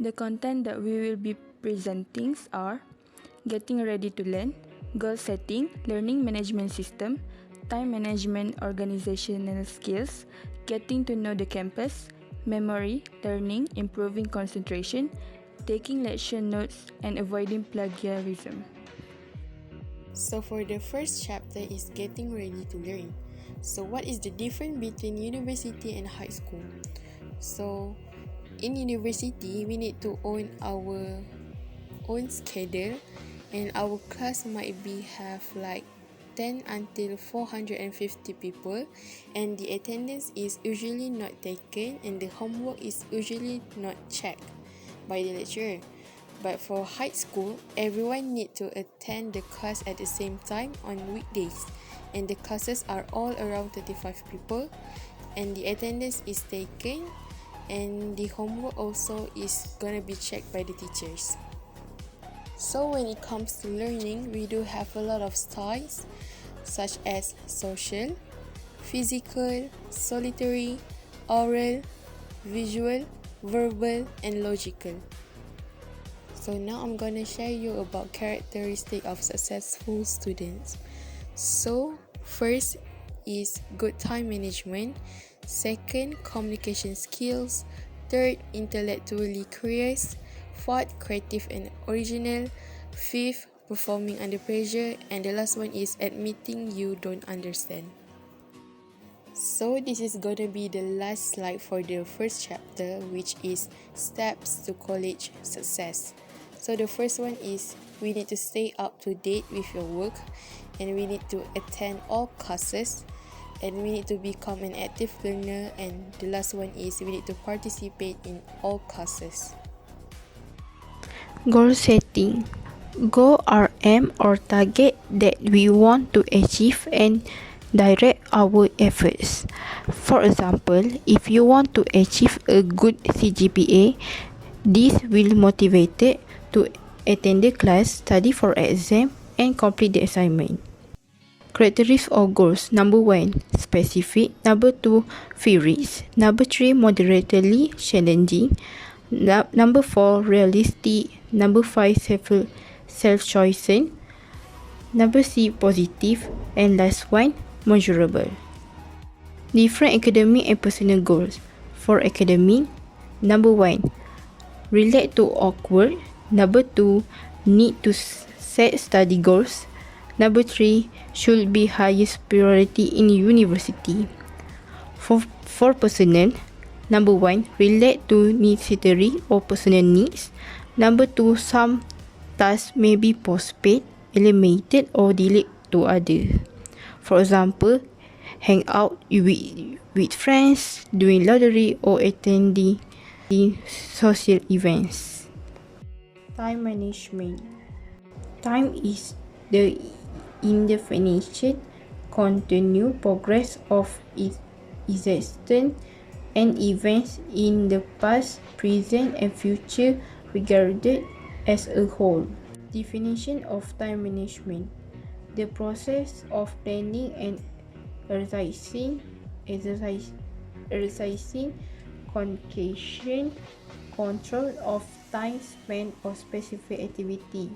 The content that we will be presenting are getting ready to learn, goal setting, learning management system, time management organizational skills, getting to know the campus, memory, learning, improving concentration, taking lecture notes, and avoiding plagiarism. So for the first chapter is getting ready to learn. So what is the difference between university and high school? So in university, we need to own our own schedule, and our class might be have like 10 until 450 people, and the attendance is usually not taken, and the homework is usually not checked by the lecturer. But for high school, everyone need to attend the class at the same time on weekdays, and the classes are all around 35 people, and the attendance is taken, and the homework also is gonna be checked by the teachers. So when it comes to learning, we do have a lot of styles such as social, physical, solitary, oral, visual, verbal, and logical. So now I'm gonna share you about characteristics of successful students. So first is good time management, second communication skills, third intellectually curious, fourth creative and original, fifth performing under pressure, and the last one is admitting you don't understand. So this is gonna be the last slide for the first chapter, which is steps to college success. So the first one is we need to stay up to date with your work, and we need to attend all classes, and we need to become an active learner, and the last one is we need to participate in all classes. Goal setting. Goal are aim or target that we want to achieve and direct our efforts. For example, if you want to achieve a good CGPA, this will motivate you to attend the class, study for exam, and complete the assignment. Characteristics of goals. Number 1, specific. Number 2, theories. Number 3, moderately challenging. Number 4, realistic. Number 5, self-choosing. Number 6, positive. And last one, measurable. Different academic and personal goals. For academic, number 1, relate to awkward. Number 2, need to set study goals. Number 3, should be highest priority in university. For personal, number 1, relate to necessary or personal needs. Number 2, some tasks may be postponed, eliminated, or delayed to others. For example, hang out with friends, doing lottery, or attending social events. Time management. Time is the indefinite continued progress of existence and events in the past, present, and future regarded as a whole. Definition of time management: the process of planning and exercising concentration, control of time spent on specific activity,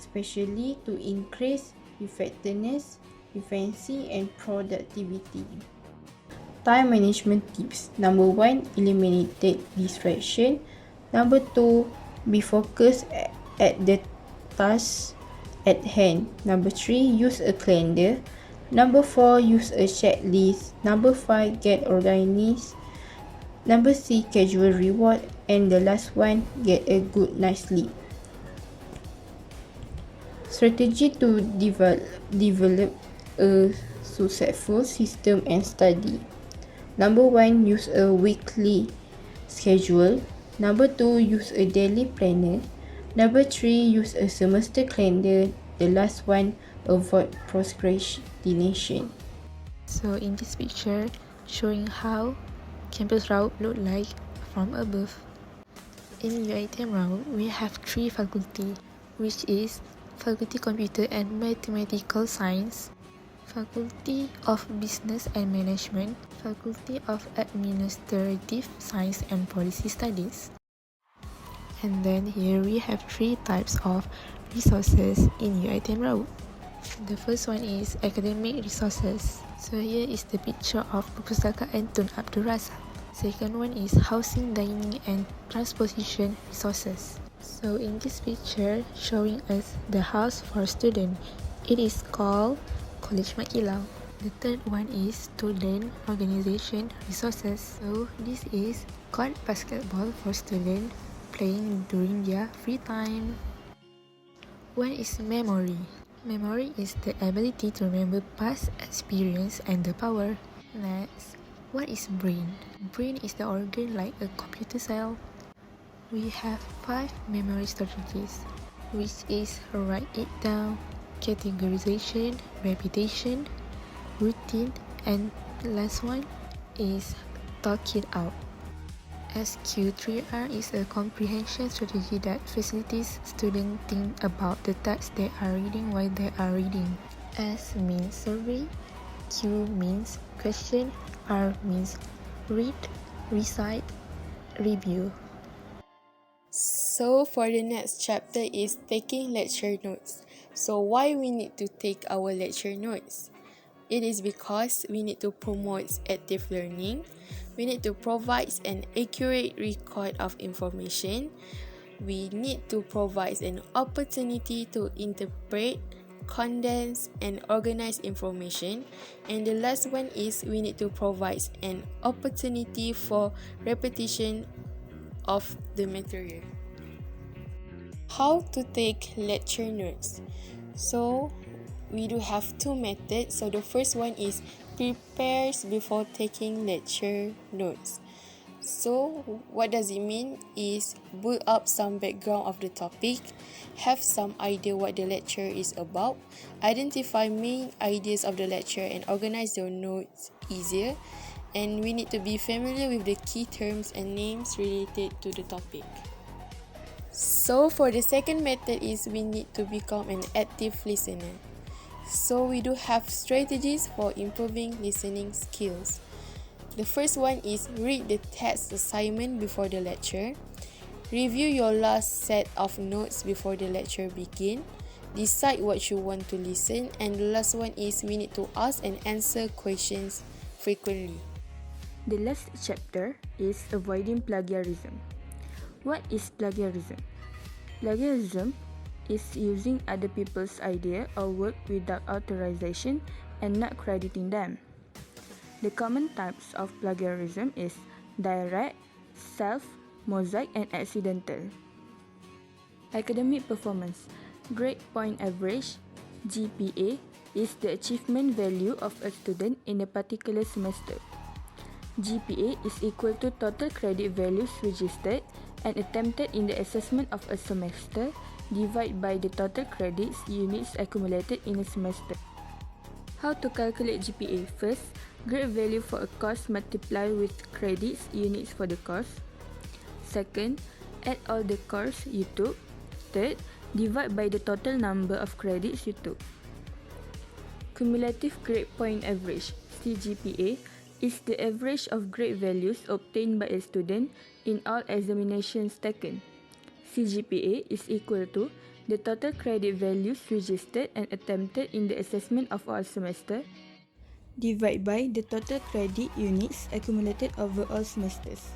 especially to increase effectiveness, efficiency, and productivity. Time management tips. Number 1, eliminate distraction. Number 2, be focused at the task at hand. Number 3, use a calendar. Number 4, use a checklist. Number 5, get organized. Number 6, casual reward. And the last one, get a good night's sleep. Strategy to develop a successful system and study. Number 1, use a weekly schedule. Number 2, use a daily planner. Number 3, use a semester calendar. The last one, avoid procrastination. So in this picture, showing how campus route look like from above. In ued102 route, we have 3 faculty, which is Faculty Computer and Mathematical Science, Faculty of Business and Management, Faculty of Administrative Science and Policy Studies. And then here we have three types of resources in UiTM Road. The first one is academic resources. So here is the picture of Perpustakaan Tun Abdul Razak. Second one is housing, dining and transportation resources. So in this picture showing us the house for student, it is called College Mat Kilau. The third one is student organization resources. So this is court basketball for students playing during their free time. One is memory. Memory is the ability to remember past experience and the power. Next, what is brain? Brain is the organ like a computer cell. We have 5 memory strategies, which is write it down, categorization, repetition, routine, and last one is talk it out. SQ3R is a comprehension strategy that facilitates students think about the text they are reading while they are reading. S means survey, Q means question, R means read, recite, review. So for the next chapter is taking lecture notes. So why we need to take our lecture notes? It is because we need to promote active learning. We need to provide an accurate record of information. We need to provide an opportunity to interpret, condense and organize information. And the last one is we need to provide an opportunity for repetition of the material. How to take lecture notes? So we do have two methods. So the first one is prepares before taking lecture notes. So what does it mean is build up some background of the topic, have some idea what the lecture is about, identify main ideas of the lecture and organize your notes easier. And we need to be familiar with the key terms and names related to the topic. So for the second method is we need to become an active listener. So we do have strategies for improving listening skills. The first one is read the text assignment before the lecture. Review your last set of notes before the lecture begin. Decide what you want to listen. And the last one is we need to ask and answer questions frequently. The last chapter is avoiding plagiarism. What is plagiarism? Plagiarism is using other people's idea or work without authorization and not crediting them. The common types of plagiarism is direct, self, mosaic and accidental. Academic performance. Grade point average, GPA, is the achievement value of a student in a particular semester. GPA is equal to total credit values registered and attempted in the assessment of a semester divided by the total credits units accumulated in a semester. How to calculate GPA? First, grade value for a course multiplied with credits units for the course. Second, add all the course you took. Third, divide by the total number of credits you took. Cumulative grade point average, CGPA, is the average of grade values obtained by a student in all examinations taken. CGPA is equal to the total credit values registered and attempted in the assessment of all semester divided by the total credit units accumulated over all semesters.